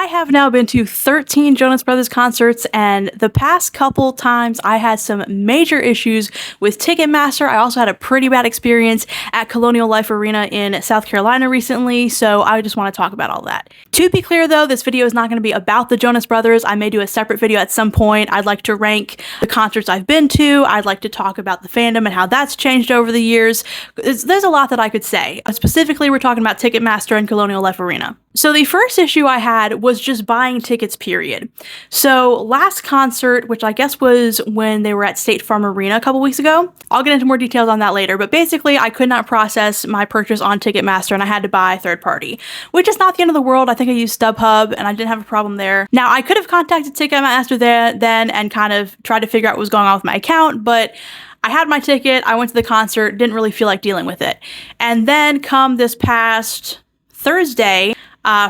I have now been to 13 Jonas Brothers concerts, and the past couple times I had some major issues with Ticketmaster. I also had a pretty bad experience at Colonial Life Arena in South Carolina recently, so I just want to talk about all that. To be clear though, this video is not going to be about the Jonas Brothers. I may do a separate video at some point. I'd like to rank the concerts I've been to. I'd like to talk about the fandom and how that's changed over the years. There's a lot that I could say. Specifically, we're talking about Ticketmaster and Colonial Life Arena. So the first issue I had was just buying tickets, period. So last concert, which I guess was when they were at State Farm Arena a couple weeks ago, I'll get into more details on that later, but basically I could not process my purchase on Ticketmaster and I had to buy third party, which is not the end of the world. I think I used StubHub and I didn't have a problem there. Now I could have contacted Ticketmaster then and kind of tried to figure out what was going on with my account, but I had my ticket, I went to the concert, didn't really feel like dealing with it. And then come this past Thursday,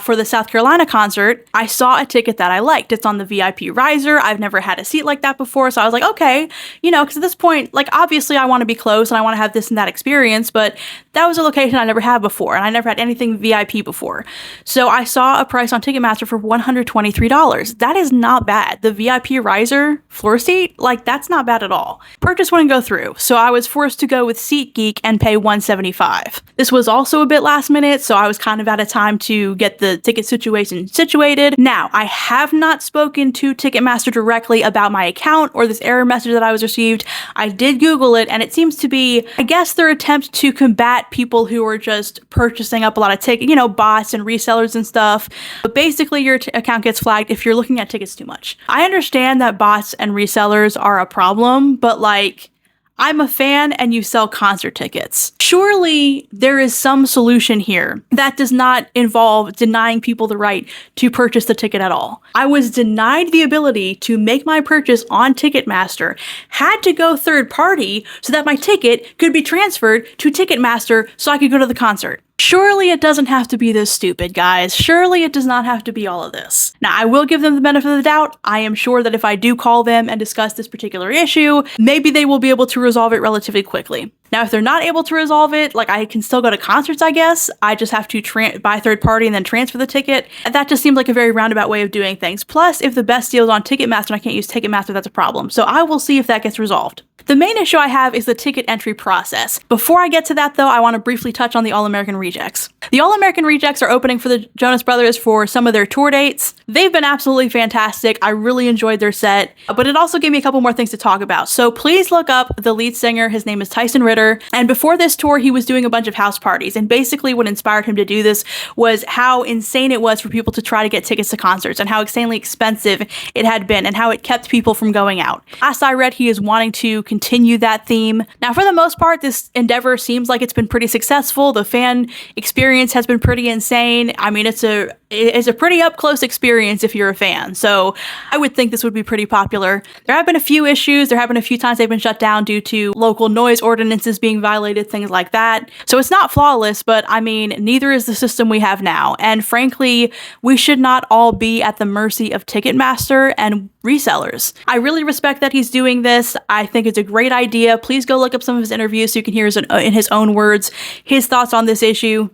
for the South Carolina concert, I saw a ticket that I liked. It's on the VIP riser. I've never had a seat like that before, so I was like, okay, because at this point, like, obviously I want to be close and I want to have this and that experience, but that was a location I never had before, and I never had anything VIP before. So I saw a price on Ticketmaster for $123. That is not bad. The VIP riser floor seat, like, that's not bad at all. Purchase wouldn't go through, so I was forced to go with SeatGeek and pay $175. This was also a bit last minute, so I was kind of out of time to get the ticket situation situated. Now, I have not spoken to Ticketmaster directly about my account or this error message that I was received. I did Google it, and it seems to be, I guess, their attempt to combat people who are just purchasing up a lot of tickets, bots and resellers and stuff. But basically, your account gets flagged if you're looking at tickets too much. I understand that bots and resellers are a problem, but like, I'm a fan and you sell concert tickets. Surely there is some solution here that does not involve denying people the right to purchase the ticket at all. I was denied the ability to make my purchase on Ticketmaster, had to go third party so that my ticket could be transferred to Ticketmaster so I could go to the concert. Surely it doesn't have to be this stupid, guys. Surely it does not have to be all of this. Now, I will give them the benefit of the doubt. I am sure that if I do call them and discuss this particular issue, maybe they will be able to resolve it relatively quickly. Now, if they're not able to resolve it, like, I can still go to concerts, I guess. I just have to buy third party and then transfer the ticket. That just seems like a very roundabout way of doing things. Plus, if the best deal is on Ticketmaster and I can't use Ticketmaster, that's a problem. So I will see if that gets resolved. The main issue I have is the ticket entry process. Before I get to that though, I want to briefly touch on the All-American Rejects. The All-American Rejects are opening for the Jonas Brothers for some of their tour dates. They've been absolutely fantastic. I really enjoyed their set, but it also gave me a couple more things to talk about. So please look up the lead singer. His name is Tyson Ritter. And before this tour, he was doing a bunch of house parties. And basically what inspired him to do this was how insane it was for people to try to get tickets to concerts and how insanely expensive it had been and how it kept people from going out. Last I read, he is wanting to continue that theme. Now, for the most part, this endeavor seems like it's been pretty successful. The fan experience has been pretty insane. I mean, it's a pretty up-close experience if you're a fan. So I would think this would be pretty popular. There have been a few issues. There have been a few times they've been shut down due to local noise ordinances being violated, things like that. So it's not flawless, but I mean, neither is the system we have now. And frankly, we should not all be at the mercy of Ticketmaster and resellers. I really respect that he's doing this. I think it's a great idea. Please go look up some of his interviews so you can hear in his own words his thoughts on this issue.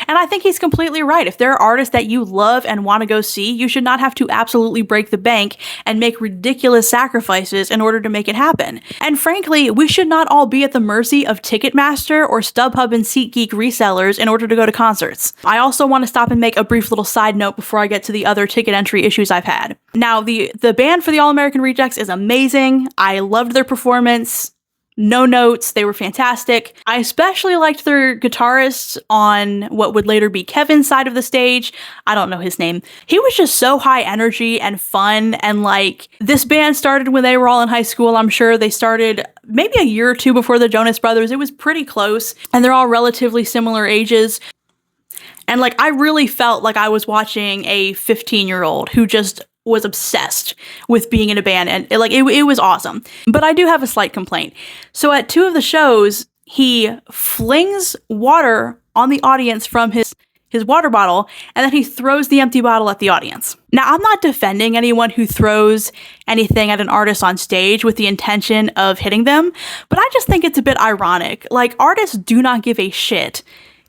And I think he's completely right. If there are artists that you love and want to go see, you should not have to absolutely break the bank and make ridiculous sacrifices in order to make it happen. And frankly, we should not all be at the mercy of Ticketmaster or StubHub and SeatGeek resellers in order to go to concerts. I also want to stop and make a brief little side note before I get to the other ticket entry issues I've had. Now, the band for the All-American Rejects is amazing. I loved their performance. No notes, they were fantastic. I especially liked their guitarist on what would later be Kevin's side of the stage. I don't know his name. He was just so high energy and fun, and like, this band started when they were all in high school. I'm sure they started maybe a year or two before the Jonas Brothers. It was pretty close, and they're all relatively similar ages. And like, I really felt like I was watching a 15-year-old who just was obsessed with being in a band, and it was awesome. But I do have a slight complaint. So at two of the shows, he flings water on the audience from his water bottle, and then he throws the empty bottle at the audience. Now, I'm not defending anyone who throws anything at an artist on stage with the intention of hitting them, but I just think it's a bit ironic. Like, artists do not give a shit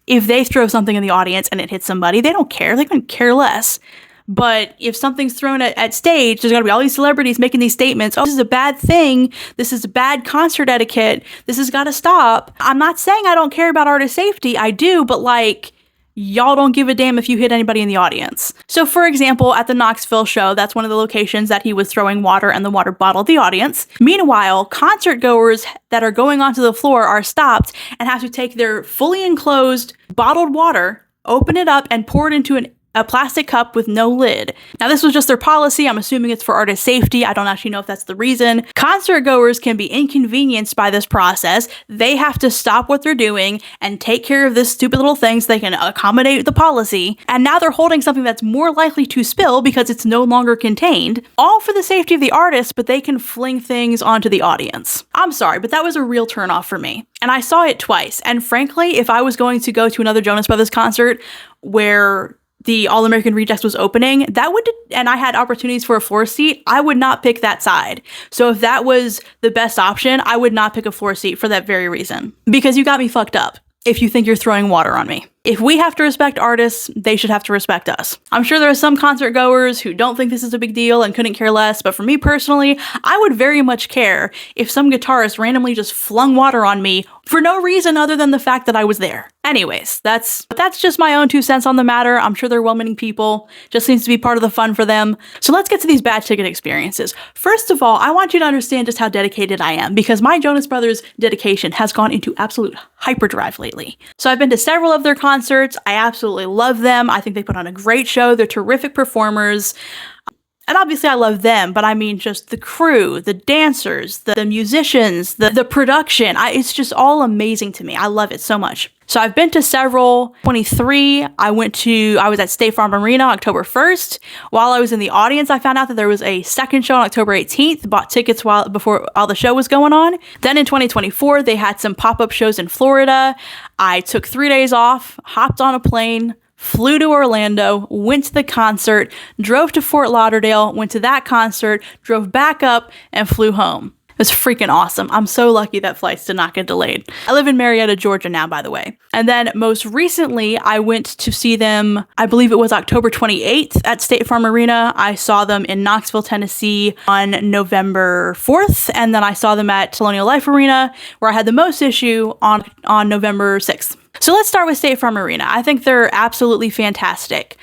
if they throw something in the audience and it hits somebody. They don't care. They couldn't care less. But if something's thrown at stage, there's going to be all these celebrities making these statements. Oh, this is a bad thing. This is bad concert etiquette. This has got to stop. I'm not saying I don't care about artist safety. I do, but like, y'all don't give a damn if you hit anybody in the audience. So for example, at the Knoxville show, that's one of the locations that he was throwing water and the water bottle at the audience. Meanwhile, concert goers that are going onto the floor are stopped and have to take their fully enclosed bottled water, open it up, and pour it into a plastic cup with no lid. Now, this was just their policy. I'm assuming it's for artist safety. I don't actually know if that's the reason. Concert goers can be inconvenienced by this process. They have to stop what they're doing and take care of this stupid little thing so they can accommodate the policy. And now they're holding something that's more likely to spill because it's no longer contained, all for the safety of the artist, but they can fling things onto the audience. I'm sorry, but that was a real turnoff for me. And I saw it twice. And frankly, if I was going to go to another Jonas Brothers concert where the All-American Rejects was opening, and I had opportunities for a floor seat, I would not pick that side. So if that was the best option, I would not pick a floor seat for that very reason. Because you got me fucked up if you think you're throwing water on me. If we have to respect artists, they should have to respect us. I'm sure there are some concert goers who don't think this is a big deal and couldn't care less, but for me personally, I would very much care if some guitarist randomly just flung water on me for no reason other than the fact that I was there. Anyways, that's just my own 2 cents on the matter. I'm sure they're well-meaning people. Just seems to be part of the fun for them. So let's get to these bad ticket experiences. First of all, I want you to understand just how dedicated I am, because my Jonas Brothers dedication has gone into absolute hyperdrive lately. So I've been to several of their concerts. I absolutely love them. I think they put on a great show. They're terrific performers. And obviously I love them, but I mean just the crew, the dancers, the musicians, the production. It's just all amazing to me. I love it so much. So I've been to several. 23, I was at State Farm Arena October 1st. While I was in the audience, I found out that there was a second show on October 18th, bought tickets before all the show was going on. Then in 2024, they had some pop-up shows in Florida. I took 3 days off, hopped on a plane, flew to Orlando, went to the concert, drove to Fort Lauderdale, went to that concert, drove back up, and flew home. It was freaking awesome. I'm so lucky that flights did not get delayed. I live in Marietta, Georgia now, by the way. And then most recently, I went to see them, I believe it was October 28th at State Farm Arena. I saw them in Knoxville, Tennessee on November 4th. And then I saw them at Colonial Life Arena, where I had the most issue on November 6th. So let's start with State Farm Arena. I think they're absolutely fantastic.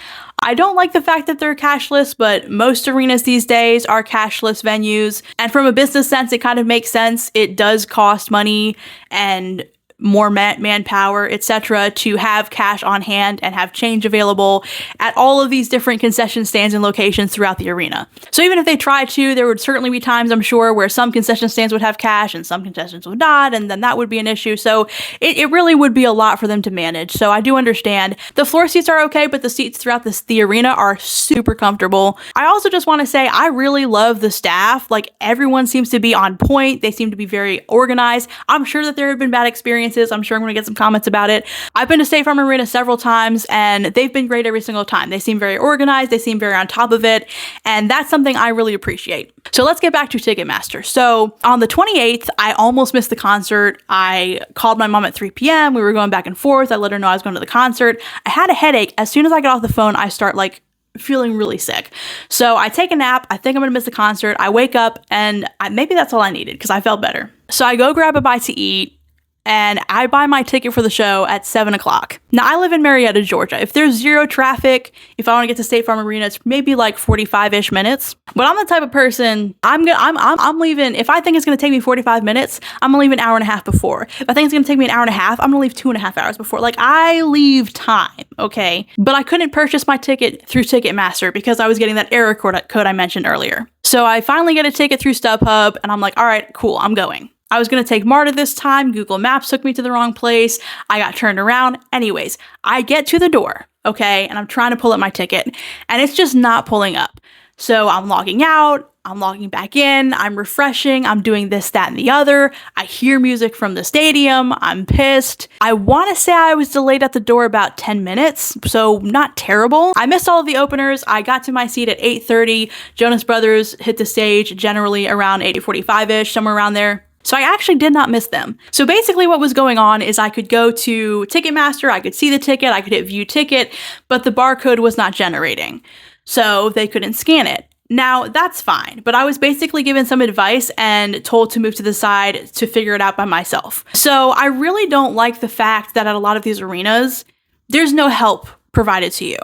I don't like the fact that they're cashless, but most arenas these days are cashless venues. And from a business sense, it kind of makes sense. It does cost money and more manpower, etc., to have cash on hand and have change available at all of these different concession stands and locations throughout the arena. So even if they tried to, there would certainly be times, I'm sure, where some concession stands would have cash and some concessions would not, and then that would be an issue. So it really would be a lot for them to manage. So I do understand. The floor seats are okay, but the seats throughout the arena are super comfortable. I also just want to say I really love the staff. Like, everyone seems to be on point. They seem to be very organized. I'm sure that there have been bad experiences. I'm sure I'm going to get some comments about it. I've been to State Farm Arena several times, and they've been great every single time. They seem very organized. They seem very on top of it, and that's something I really appreciate. So let's get back to Ticketmaster. So on the 28th, I almost missed the concert. I called my mom at 3 p.m. We were going back and forth. I let her know I was going to the concert. I had a headache. As soon as I got off the phone, I start feeling really sick. So I take a nap. I think I'm going to miss the concert. I wake up, and maybe that's all I needed because I felt better. So I go grab a bite to eat, and I buy my ticket for the show at 7 o'clock. Now, I live in Marietta, Georgia. If there's zero traffic, if I want to get to State Farm Arena, it's maybe like 45-ish minutes. But I'm the type of person, I'm leaving, if I think it's going to take me 45 minutes, I'm going to leave an hour and a half before. If I think it's going to take me an hour and a half, I'm going to leave 2.5 hours before. Like, I leave time, okay? But I couldn't purchase my ticket through Ticketmaster because I was getting that error code I mentioned earlier. So I finally get a ticket through StubHub, and I'm like, all right, cool, I'm going. I was going to take MARTA this time. Google Maps took me to the wrong place. I got turned around. Anyways, I get to the door, okay, and I'm trying to pull up my ticket, and it's just not pulling up. So I'm logging out. I'm logging back in. I'm refreshing. I'm doing this, that, and the other. I hear music from the stadium. I'm pissed. I want to say I was delayed at the door about 10 minutes, so not terrible. I missed all of the openers. I got to my seat at 8:30. Jonas Brothers hit the stage generally around 8:45-ish, somewhere around there. So I actually did not miss them. So basically what was going on is I could go to Ticketmaster, I could see the ticket, I could hit view ticket, but the barcode was not generating. so they couldn't scan it. Now, that's fine, but I was basically given some advice and told to move to the side to figure it out by myself. So I really don't like the fact that at a lot of these arenas, there's no help provided to you.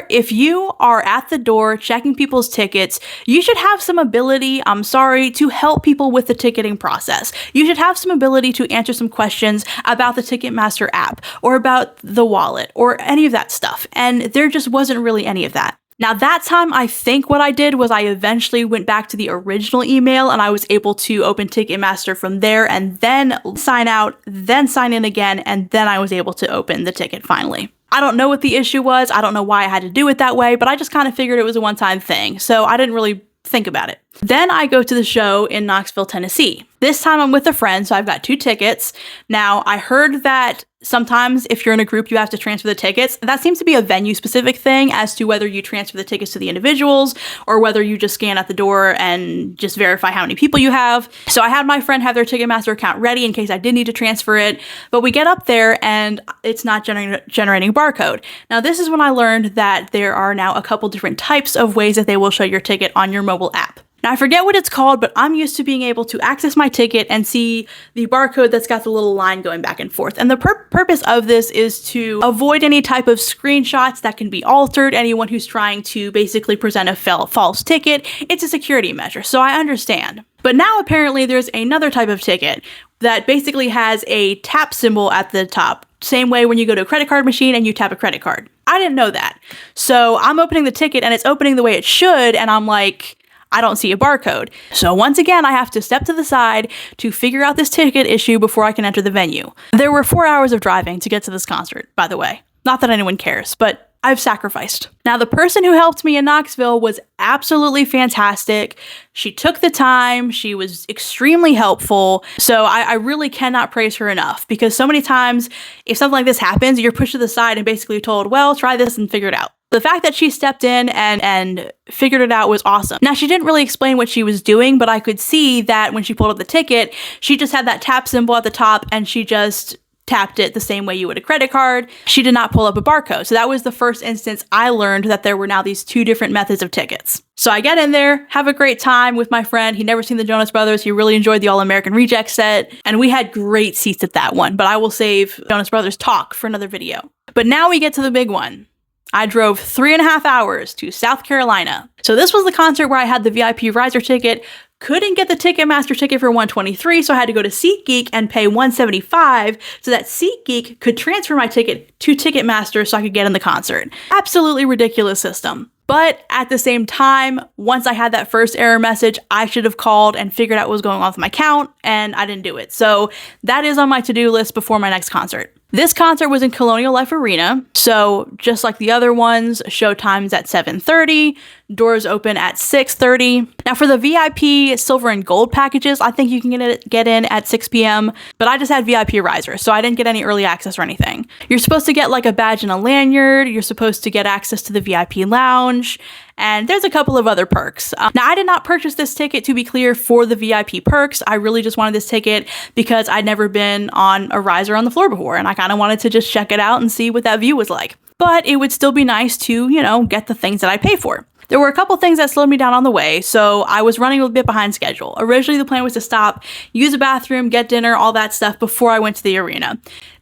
If you are at the door checking people's tickets, you should have some ability, to help people with the ticketing process. You should have some ability to answer some questions about the Ticketmaster app or about the wallet or any of that stuff. And there just wasn't really any of that. Now that time, I think what I did was I eventually went back to the original email and I was able to open Ticketmaster from there and then sign out, then sign in again, and then I was able to open the ticket finally. I don't know what the issue was. I don't know why I had to do it that way, but I just kind of figured it was a one-time thing, so I didn't really think about it. Then I go to the show in Knoxville, Tennessee. This time I'm with a friend, so I've got 2 tickets. Now, I heard that sometimes if you're in a group, you have to transfer the tickets. That seems to be a venue-specific thing as to whether you transfer the tickets to the individuals or whether you just scan at the door and just verify how many people you have. So I had my friend have their Ticketmaster account ready in case I did need to transfer it, but we get up there and it's not generating a barcode. Now, this is when I learned that there are now a couple different types of ways that they will show your ticket on your mobile app. Now, I forget what it's called, but I'm used to being able to access my ticket and see the barcode that's got the little line going back and forth. And the purpose of this is to avoid any type of screenshots that can be altered, anyone who's trying to basically present a false ticket. It's a security measure, so I understand. But now apparently there's another type of ticket that basically has a tap symbol at the top. Same way when you go to a credit card machine and you tap a credit card. I didn't know that. So I'm opening the ticket and it's opening the way it should, and I'm like, I don't see a barcode. So once again, I have to step to the side to figure out this ticket issue before I can enter the venue. There were 4 hours of driving to get to this concert, by the way. Not that anyone cares, but I've sacrificed. Now, the person who helped me in Knoxville was absolutely fantastic. She took the time. She was extremely helpful. So I really cannot praise her enough, because so many times if something like this happens, you're pushed to the side and basically told, well, try this and figure it out. The fact that she stepped in and figured it out was awesome. Now, she didn't really explain what she was doing, but I could see that when she pulled up the ticket, she just had that tap symbol at the top and she just tapped it the same way you would a credit card. She did not pull up a barcode. So that was the first instance I learned that there were now these 2 different methods of tickets. So I get in there, have a great time with my friend. He'd never seen the Jonas Brothers. He really enjoyed the All-American Reject set. And we had great seats at that one, but I will save Jonas Brothers talk for another video. But now we get to the big one. I drove 3.5 hours to South Carolina. So this was the concert where I had the VIP riser ticket, couldn't get the Ticketmaster ticket for $123, so I had to go to SeatGeek and pay $175 so that SeatGeek could transfer my ticket to Ticketmaster so I could get in the concert. Absolutely ridiculous system. But at the same time, once I had that first error message, I should have called and figured out what was going on with my account, and I didn't do it. So that is on my to-do list before my next concert. This concert was in Colonial Life Arena, so just like the other ones, show times at 7:30, doors open at 6:30. Now for the VIP silver and gold packages, I think you can get in at 6 p.m., but I just had VIP riser, so I didn't get any early access or anything. You're supposed to get like a badge and a lanyard, you're supposed to get access to the VIP lounge, and there's a couple of other perks. Now, I did not purchase this ticket, to be clear, for the VIP perks. I really just wanted this ticket because I'd never been on a riser on the floor before, and I kind of wanted to just check it out and see what that view was like. But it would still be nice to, get the things that I pay for. There were a couple things that slowed me down on the way, so I was running a bit behind schedule. Originally, the plan was to stop, use a bathroom, get dinner, all that stuff before I went to the arena.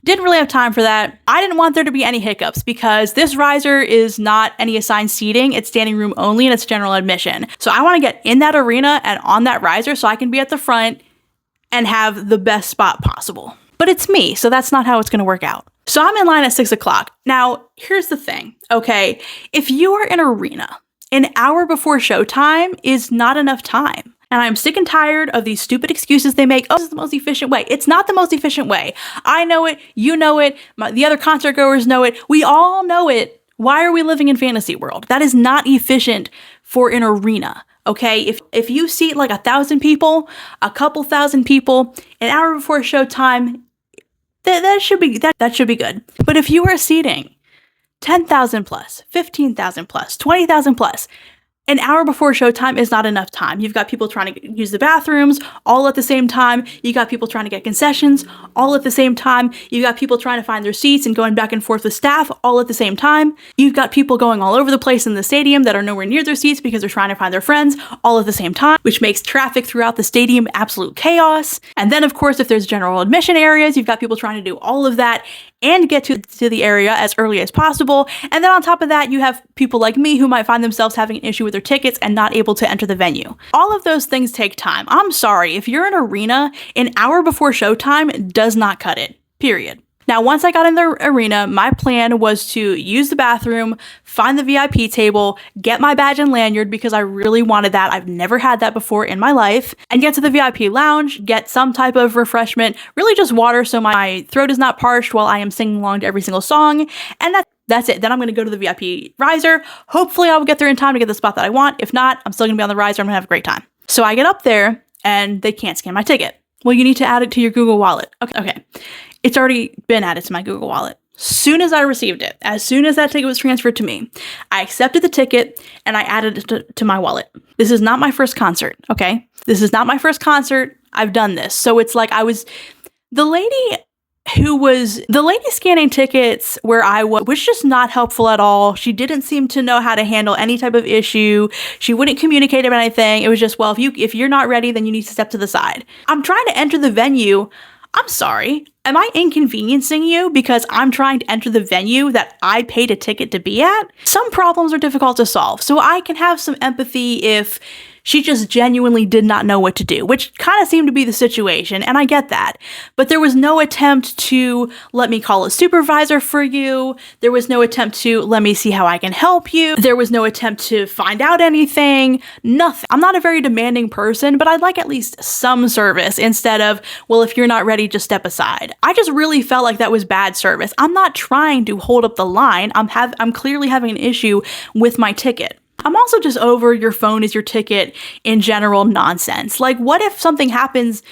Didn't really have time for that. I didn't want there to be any hiccups because this riser is not any assigned seating. It's standing room only and it's general admission. So I want to get in that arena and on that riser so I can be at the front and have the best spot possible. But it's me, so that's not how it's going to work out. So I'm in line at 6 o'clock. Now, here's the thing, okay? If you are in an arena, an hour before showtime is not enough time. And I'm sick and tired of these stupid excuses they make. Oh, this is the most efficient way. It's not the most efficient way. I know it. You know it. The other concert goers know it. We all know it. Why are we living in fantasy world? That is not efficient for an arena. Okay, if you seat like 1,000 people, a couple thousand people, an hour before showtime, that should be good. But if you are seating 10,000 plus, 15,000 plus, 20,000 plus, An hour before showtime is not enough time. You've got people trying to use the bathrooms all at the same time. You got people trying to get concessions all at the same time. You got people trying to find their seats and going back and forth with staff all at the same time. You've got people going all over the place in the stadium that are nowhere near their seats because they're trying to find their friends all at the same time, which makes traffic throughout the stadium absolute chaos. And then, of course, if there's general admission areas, you've got people trying to do all of that and get to the area as early as possible. And then on top of that, you have people like me who might find themselves having an issue with their tickets and not able to enter the venue. All of those things take time. I'm sorry, if you're in an arena, an hour before showtime does not cut it, period. Now, once I got in the arena, my plan was to use the bathroom, find the VIP table, get my badge and lanyard because I really wanted that. I've never had that before in my life, and get to the VIP lounge, get some type of refreshment, really just water so my throat is not parched while I am singing along to every single song, and that's it. Then I'm going to go to the VIP riser. Hopefully I will get there in time to get the spot that I want. If not, I'm still going to be on the riser. I'm going to have a great time. So I get up there and they can't scan my ticket. Well, you need to add it to your Google Wallet. Okay. It's already been added to my Google Wallet. Soon as I received it, as soon as that ticket was transferred to me, I accepted the ticket and I added it to my wallet. This is not my first concert, okay? This is not my first concert. I've done this. So it's like the lady scanning tickets where I was just not helpful at all. She didn't seem to know how to handle any type of issue. She wouldn't communicate about anything. It was just, well, if you're not ready, then you need to step to the side. I'm trying to enter the venue. I'm sorry. Am I inconveniencing you because I'm trying to enter the venue that I paid a ticket to be at? Some problems are difficult to solve, so I can have some empathy if she just genuinely did not know what to do, which kind of seemed to be the situation, and I get that. But there was no attempt to let me call a supervisor for you. There was no attempt to let me see how I can help you. There was no attempt to find out anything. Nothing. I'm not a very demanding person, but I'd like at least some service instead of, well, if you're not ready, just step aside. I just really felt like that was bad service. I'm not trying to hold up the line. I'm clearly having an issue with my ticket. I'm also just over your phone is your ticket in general nonsense. Like, what if something happens?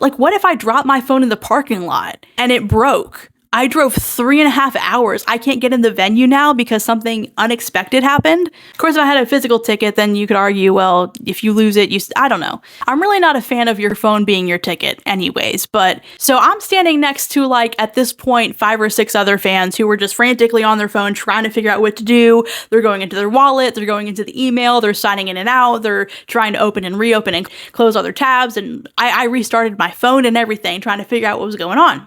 Like, what if I drop my phone in the parking lot and it broke? I drove 3.5 hours. I can't get in the venue now because something unexpected happened. Of course, if I had a physical ticket, then you could argue, well, if you lose it, I don't know. I'm really not a fan of your phone being your ticket anyways. But so I'm standing next to, like, at this point, 5 or 6 other fans who were just frantically on their phone trying to figure out what to do. They're going into their wallet. They're going into the email. They're signing in and out. They're trying to open and reopen and close other tabs. And I restarted my phone and everything, trying to figure out what was going on.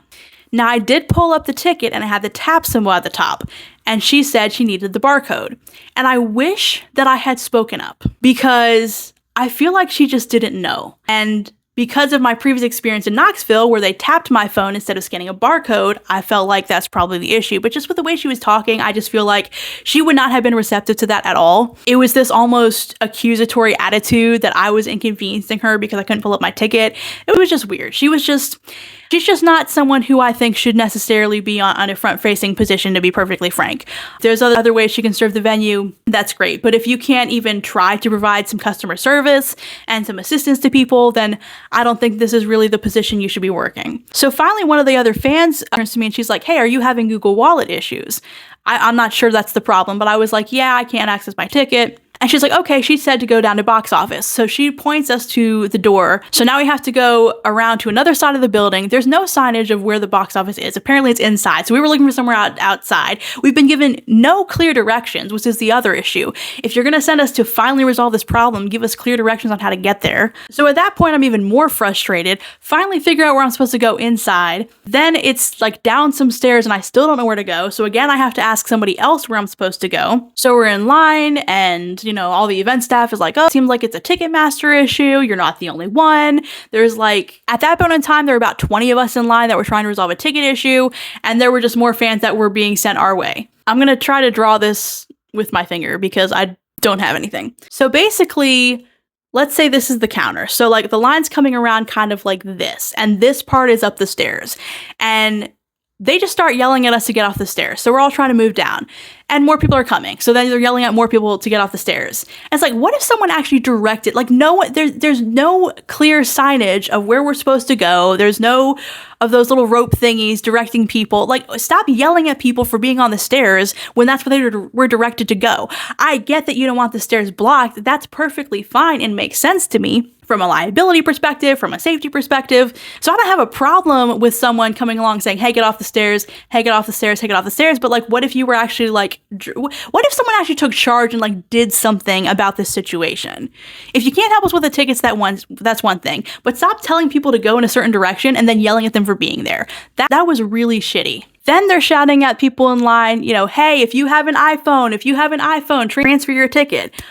Now, I did pull up the ticket and I had the tap symbol at the top, and she said she needed the barcode. And I wish that I had spoken up because I feel like she just didn't know. And because of my previous experience in Knoxville where they tapped my phone instead of scanning a barcode, I felt like that's probably the issue. But just with the way she was talking, I just feel like she would not have been receptive to that at all. It was this almost accusatory attitude that I was inconveniencing her because I couldn't pull up my ticket. It was just weird. She's just not someone who I think should necessarily be on a front-facing position, to be perfectly frank. There's other ways she can serve the venue, that's great. But if you can't even try to provide some customer service and some assistance to people, then I don't think this is really the position you should be working. So finally, one of the other fans turns to me and she's like, hey, are you having Google Wallet issues? I'm not sure that's the problem, but I was like, yeah, I can't access my ticket. And she's like, okay, she said to go down to box office. So she points us to the door. So now we have to go around to another side of the building. There's no signage of where the box office is. Apparently it's inside. So we were looking for somewhere outside. We've been given no clear directions, which is the other issue. If you're going to send us to finally resolve this problem, give us clear directions on how to get there. So at that point, I'm even more frustrated. Finally figure out where I'm supposed to go inside. Then it's like down some stairs and I still don't know where to go. So again, I have to ask somebody else where I'm supposed to go. So we're in line and all the event staff is like, oh, it seems like it's a Ticketmaster issue. You're not the only one. There's like, at that point in time, there were about 20 of us in line that were trying to resolve a ticket issue. And there were just more fans that were being sent our way. I'm going to try to draw this with my finger because I don't have anything. So basically, let's say this is the counter. So like the line's coming around kind of like this, and this part is up the stairs. And they just start yelling at us to get off the stairs. So we're all trying to move down. and more people are coming. So then they're yelling at more people to get off the stairs. And it's like, what if someone actually directed, like, there's no clear signage of where we're supposed to go. There's no of those little rope thingies directing people. Like, stop yelling at people for being on the stairs when that's where they were directed to go. I get that you don't want the stairs blocked. That's perfectly fine and makes sense to me from a liability perspective, from a safety perspective. So I don't have a problem with someone coming along saying, hey, get off the stairs, hey, get off the stairs, hey, get off the stairs. But like, what if you were actually like, what if someone actually took charge and like did something about this situation? If you can't help us with the tickets, that's one thing. But stop telling people to go in a certain direction and then yelling at them for being there. That was really shitty. Then they're shouting at people in line, you know, hey, if you have an iPhone, transfer your ticket.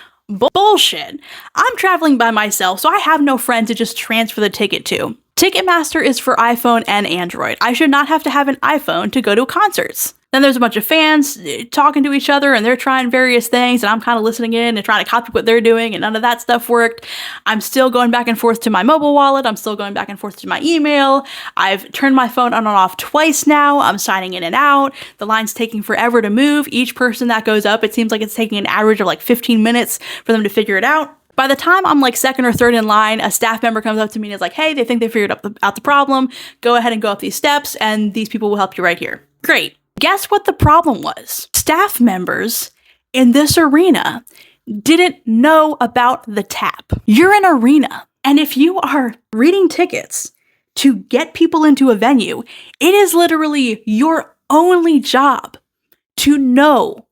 Bullshit. I'm traveling by myself, so I have no friend to just transfer the ticket to. Ticketmaster is for iPhone and Android. I should not have to have an iPhone to go to concerts. Then there's a bunch of fans talking to each other and they're trying various things and I'm kind of listening in and trying to copy what they're doing and none of that stuff worked. I'm still going back and forth to my mobile wallet. I'm still going back and forth to my email. I've turned my phone on and off twice now. I'm signing in and out. The line's taking forever to move. Each person that goes up, it seems like it's taking an average of like 15 minutes for them to figure it out. By the time I'm like second or third in line, a staff member comes up to me and is like, hey, they think they figured out the problem. Go ahead and go up these steps and these people will help you right here. Great. Guess what the problem was? Staff members in this arena didn't know about the tap. You're an arena, and if you are reading tickets to get people into a venue, it is literally your only job to know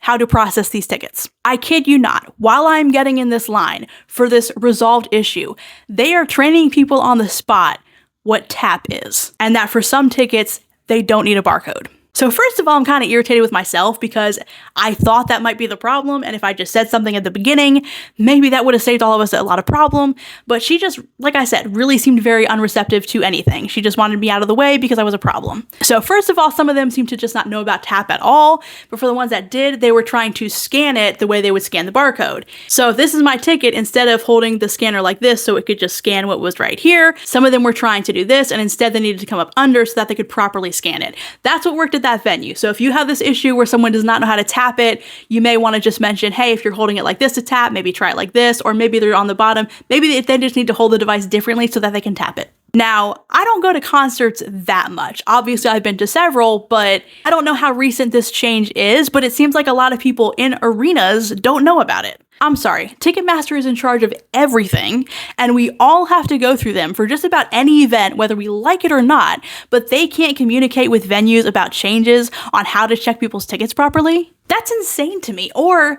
how to process these tickets. I kid you not, while I'm getting in this line for this resolved issue, they are training people on the spot what tap is, and that for some tickets, they don't need a barcode. So first of all, I'm kind of irritated with myself because I thought that might be the problem. And if I just said something at the beginning, maybe that would have saved all of us a lot of problem. But she just, like I said, really seemed very unreceptive to anything. She just wanted me out of the way because I was a problem. So first of all, some of them seemed to just not know about tap at all. But for the ones that did, they were trying to scan it the way they would scan the barcode. So if this is my ticket, instead of holding the scanner like this so it could just scan what was right here, some of them were trying to do this and instead they needed to come up under so that they could properly scan it. That's what worked at that venue. So if you have this issue where someone does not know how to tap it, you may want to just mention, hey, if you're holding it like this to tap, maybe try it like this, or maybe they're on the bottom. Maybe they just need to hold the device differently so that they can tap it. Now, I don't go to concerts that much. Obviously, I've been to several, but I don't know how recent this change is, but it seems like a lot of people in arenas don't know about it. I'm sorry, Ticketmaster is in charge of everything, and we all have to go through them for just about any event, whether we like it or not, but they can't communicate with venues about changes on how to check people's tickets properly? That's insane to me. Or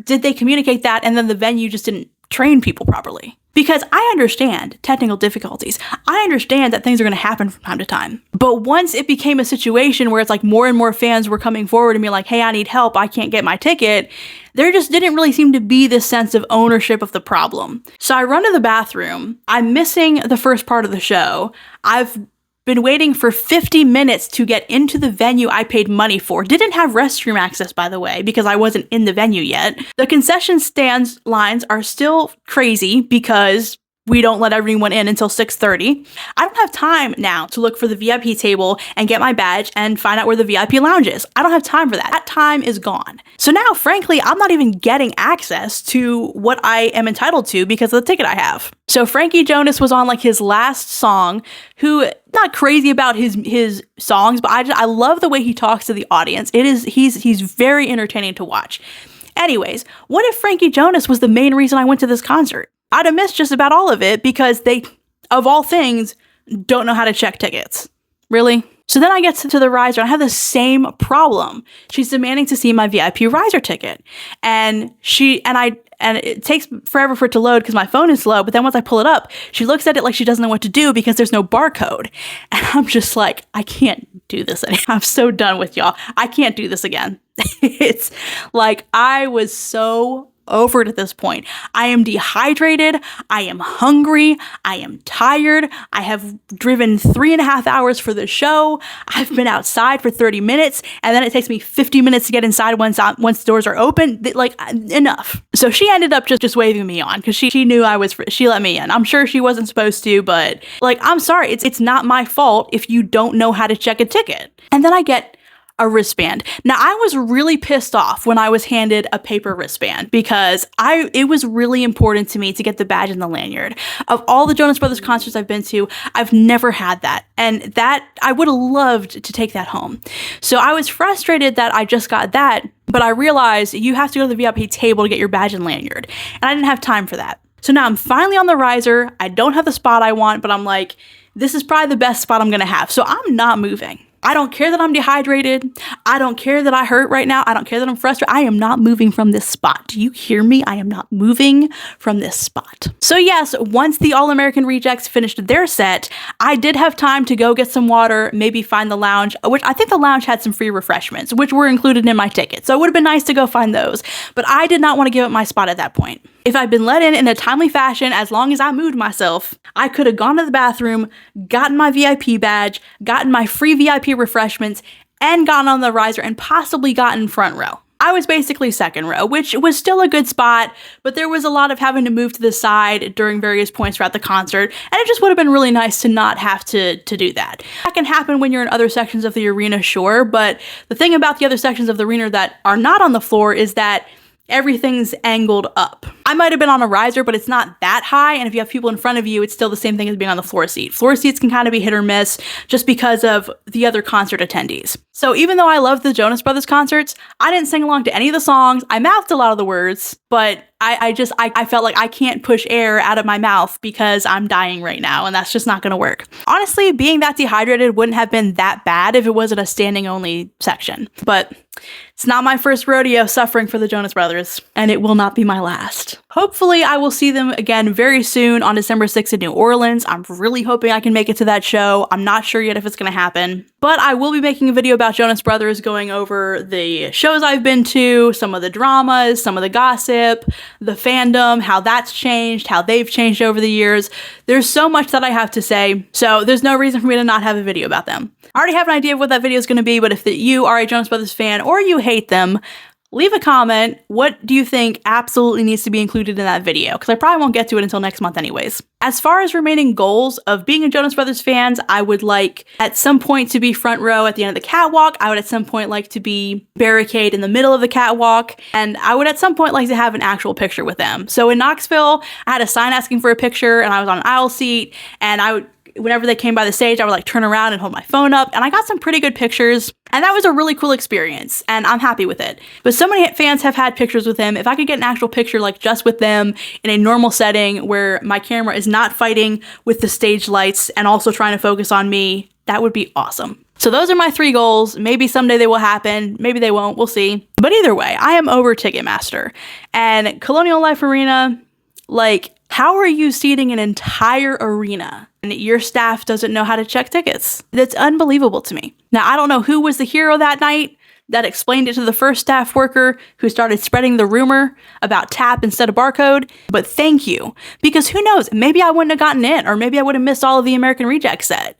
did they communicate that and then the venue just didn't train people properly? Because I understand technical difficulties. I understand that things are going to happen from time to time. But once it became a situation where it's like more and more fans were coming forward and being like, hey, I need help, I can't get my ticket, there just didn't really seem to be this sense of ownership of the problem. So I run to the bathroom. I'm missing the first part of the show. I've been waiting for 50 minutes to get into the venue I paid money for. Didn't have restroom access, by the way, because I wasn't in the venue yet. The concession stands lines are still crazy because we don't let everyone in until 6:30. I don't have time now to look for the VIP table and get my badge and find out where the VIP lounge is. I don't have time for that. That time is gone. So now, frankly, I'm not even getting access to what I am entitled to because of the ticket I have. So Frankie Jonas was on like his last song, who not crazy about his songs, but I love the way he talks to the audience. He's very entertaining to watch. Anyways, what if Frankie Jonas was the main reason I went to this concert? I'd have missed just about all of it because they, of all things, don't know how to check tickets. Really? So then I get to the riser and I have the same problem. She's demanding to see my VIP riser ticket. And it takes forever for it to load because my phone is slow. But then once I pull it up, she looks at it like she doesn't know what to do because there's no barcode. And I'm just like, I can't do this anymore. I'm so done with y'all. I can't do this again. It's like I was so over it at this point. I am dehydrated. I am hungry. I am tired. I have driven 3.5 hours for the show. I've been outside for 30 minutes, and then it takes me 50 minutes to get inside once the doors are open. Like, enough. So she ended up just waving me on because she knew she let me in. I'm sure she wasn't supposed to, but like, I'm sorry. It's not my fault if you don't know how to check a ticket. And then I get a wristband. Now, I was really pissed off when I was handed a paper wristband because it was really important to me to get the badge and the lanyard. Of all the Jonas Brothers concerts I've been to, I've never had that, and that I would have loved to take that home. So I was frustrated that I just got that, but I realized you have to go to the VIP table to get your badge and lanyard, and I didn't have time for that. So now I'm finally on the riser. I don't have the spot I want, but I'm like, this is probably the best spot I'm gonna have. So I'm not moving. I don't care that I'm dehydrated. I don't care that I hurt right now. I don't care that I'm frustrated. I am not moving from this spot. Do you hear me? I am not moving from this spot. So yes, once the All-American Rejects finished their set, I did have time to go get some water, maybe find the lounge, which I think the lounge had some free refreshments, which were included in my ticket. So it would have been nice to go find those, but I did not want to give up my spot at that point. If I'd been let in a timely fashion, as long as I moved myself, I could have gone to the bathroom, gotten my VIP badge, gotten my free VIP refreshments, and gotten on the riser and possibly gotten front row. I was basically second row, which was still a good spot, but there was a lot of having to move to the side during various points throughout the concert, and it just would have been really nice to not have to do that. That can happen when you're in other sections of the arena, sure, but the thing about the other sections of the arena that are not on the floor is that everything's angled up. I might have been on a riser, but it's not that high, and if you have people in front of you, it's still the same thing as being on the floor seat. Floor seats can kind of be hit or miss just because of the other concert attendees. So even though I love the Jonas Brothers concerts, I didn't sing along to any of the songs. I mouthed a lot of the words, but I felt like I can't push air out of my mouth because I'm dying right now, and that's just not gonna work. Honestly, being that dehydrated wouldn't have been that bad if it wasn't a standing only section, but it's not my first rodeo suffering for the Jonas Brothers, and it will not be my last. Hopefully, I will see them again very soon on December 6th in New Orleans. I'm really hoping I can make it to that show. I'm not sure yet if it's gonna happen, but I will be making a video about Jonas Brothers, going over the shows I've been to, some of the dramas, some of the gossip, the fandom, how that's changed, how they've changed over the years. There's so much that I have to say, so there's no reason for me to not have a video about them. I already have an idea of what that video is going to be, but if you are a Jonas Brothers fan or you hate them, leave a comment. What do you think absolutely needs to be included in that video? Because I probably won't get to it until next month anyways. As far as remaining goals of being a Jonas Brothers fans, I would like at some point to be front row at the end of the catwalk. I would at some point like to be barricade in the middle of the catwalk. And I would at some point like to have an actual picture with them. So in Knoxville, I had a sign asking for a picture and I was on an aisle seat, and whenever they came by the stage, I would like turn around and hold my phone up, and I got some pretty good pictures, and that was a really cool experience, and I'm happy with it. But so many fans have had pictures with him. If I could get an actual picture like just with them in a normal setting where my camera is not fighting with the stage lights and also trying to focus on me, that would be awesome. So those are my 3 goals. Maybe someday they will happen. Maybe they won't. We'll see. But either way, I am over Ticketmaster. And Colonial Life Arena, like, how are you seating an entire arena and your staff doesn't know how to check tickets? That's unbelievable to me. Now, I don't know who was the hero that night that explained it to the first staff worker who started spreading the rumor about tap instead of barcode, but thank you. Because who knows, maybe I wouldn't have gotten in, or maybe I would have missed all of the American Reject set.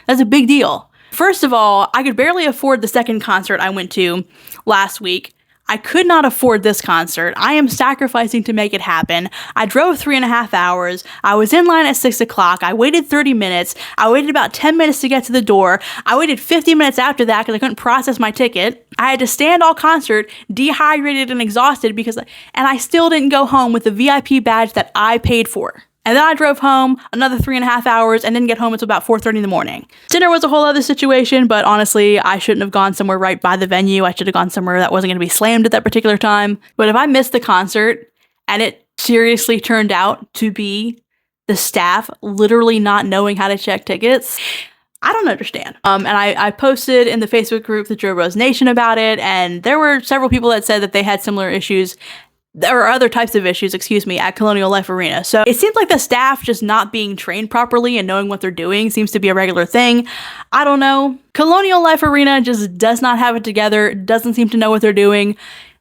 That's a big deal. First of all, I could barely afford the second concert I went to last week. I could not afford this concert. I am sacrificing to make it happen. I drove 3.5 hours. I was in line at 6 o'clock. I waited 30 minutes. I waited about 10 minutes to get to the door. I waited 50 minutes after that because I couldn't process my ticket. I had to stand all concert, dehydrated and exhausted and I still didn't go home with the VIP badge that I paid for. And then I drove home another 3.5 hours and didn't get home until about 4:30 in the morning. Dinner was a whole other situation, but honestly, I shouldn't have gone somewhere right by the venue. I should have gone somewhere that wasn't going to be slammed at that particular time. But if I missed the concert and it seriously turned out to be the staff literally not knowing how to check tickets, I don't understand. And I posted in the Facebook group, the Joe Bros Nation, about it, and there were several people that said that they had similar issues. There are other types of issues, at Colonial Life Arena. So it seems like the staff just not being trained properly and knowing what they're doing seems to be a regular thing. I don't know. Colonial Life Arena just does not have it together, doesn't seem to know what they're doing.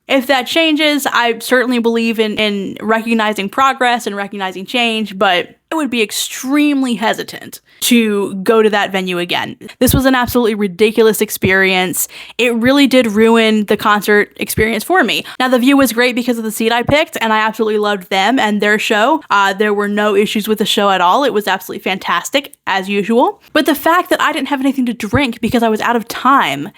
If that changes, I certainly believe in recognizing progress and recognizing change, but I would be extremely hesitant to go to that venue again. This was an absolutely ridiculous experience. It really did ruin the concert experience for me. Now, the view was great because of the seat I picked, and I absolutely loved them and their show. There were no issues with the show at all. It was absolutely fantastic, as usual. But the fact that I didn't have anything to drink because I was out of time,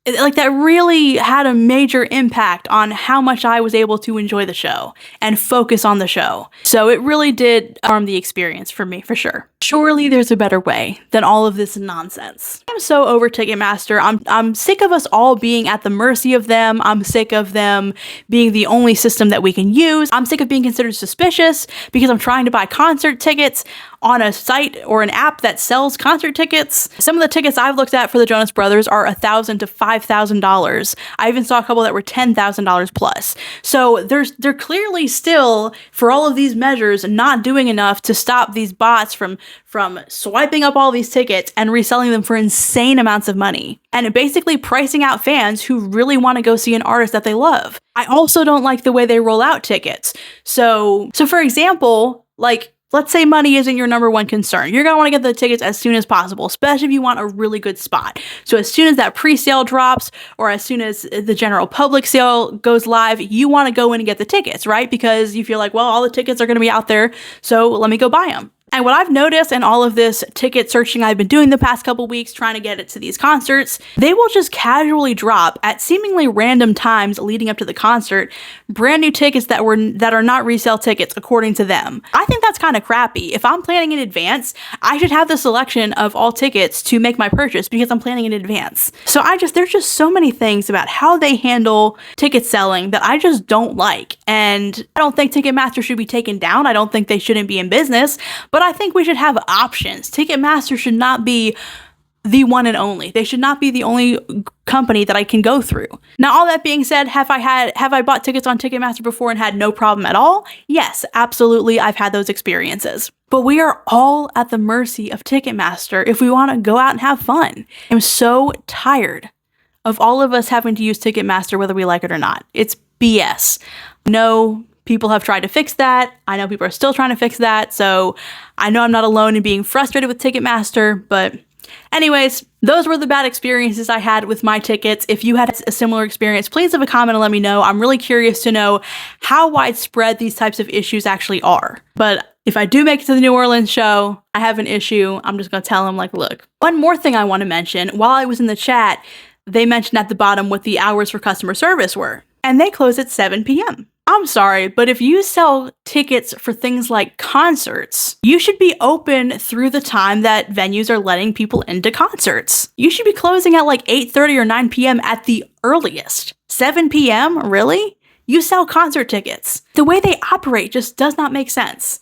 Like, that really had a major impact on how much I was able to enjoy the show and focus on the show. So it really did harm the experience for me, for sure. Surely there's a better way than all of this nonsense. I'm so over Ticketmaster. I'm sick of us all being at the mercy of them. I'm sick of them being the only system that we can use. I'm sick of being considered suspicious because I'm trying to buy concert tickets on a site or an app that sells concert tickets. Some of the tickets I've looked at for the Jonas Brothers are $1,000 to $5,000. I even saw a couple that were $10,000 plus. So they're clearly still, for all of these measures, not doing enough to stop these bots from swiping up all these tickets and reselling them for insane amounts of money, and basically pricing out fans who really want to go see an artist that they love. I also don't like the way they roll out tickets. So for example, like, let's say money isn't your number one concern. You're going to want to get the tickets as soon as possible, especially if you want a really good spot. So as soon as that pre-sale drops, or as soon as the general public sale goes live, you want to go in and get the tickets, right? Because you feel like, well, all the tickets are going to be out there, so let me go buy them. And what I've noticed in all of this ticket searching I've been doing the past couple weeks trying to get it to these concerts, they will just casually drop at seemingly random times leading up to the concert brand new tickets that are not resale tickets according to them. I think that's kind of crappy. If I'm planning in advance, I should have the selection of all tickets to make my purchase because I'm planning in advance. So there's just so many things about how they handle ticket selling that I just don't like. And I don't think Ticketmaster should be taken down. I don't think they shouldn't be in business. But I think we should have options. Ticketmaster should not be the one and only. They should not be the only company that I can go through. Now, all that being said, have I bought tickets on Ticketmaster before and had no problem at all? Yes, absolutely. I've had those experiences. But we are all at the mercy of Ticketmaster if we want to go out and have fun. I'm so tired of all of us having to use Ticketmaster whether we like it or not. It's BS. No, people have tried to fix that. I know people are still trying to fix that. So I know I'm not alone in being frustrated with Ticketmaster. But anyways, those were the bad experiences I had with my tickets. If you had a similar experience, please leave a comment and let me know. I'm really curious to know how widespread these types of issues actually are. But if I do make it to the New Orleans show, I have an issue, I'm just going to tell them, like, look. One more thing I want to mention. While I was in the chat, they mentioned at the bottom what the hours for customer service were. And they close at 7 p.m. I'm sorry, but if you sell tickets for things like concerts, you should be open through the time that venues are letting people into concerts. You should be closing at like 8:30 or 9 p.m. at the earliest. 7 p.m.? Really? You sell concert tickets. The way they operate just does not make sense.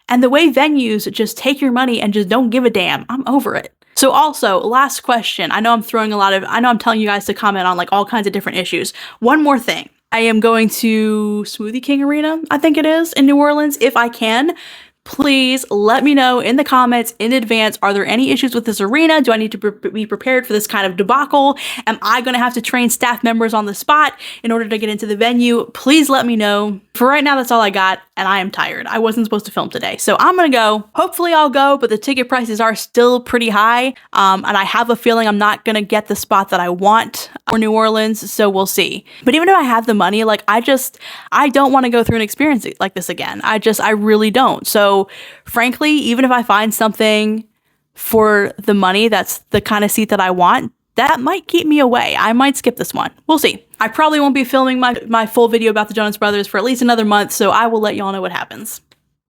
And the way venues just take your money and just don't give a damn, I'm over it. So also, last question. I know I'm telling you guys to comment on like all kinds of different issues. One more thing. I am going to Smoothie King Arena, I think it is, in New Orleans. If I can, please let me know in the comments in advance. Are there any issues with this arena? Do I need to be prepared for this kind of debacle? Am I going to have to train staff members on the spot in order to get into the venue? Please let me know. For right now, that's all I got, and I am tired. I wasn't supposed to film today, so I'm going to go. Hopefully I'll go, but the ticket prices are still pretty high, and I have a feeling I'm not going to get the spot that I want for New Orleans, so we'll see. But even if I have the money, like, I don't want to go through an experience like this again. I really don't. So frankly, even if I find something for the money that's the kind of seat that I want, that might keep me away. I might skip this one. We'll see. I probably won't be filming my full video about the Jonas Brothers for at least another month, so I will let y'all know what happens.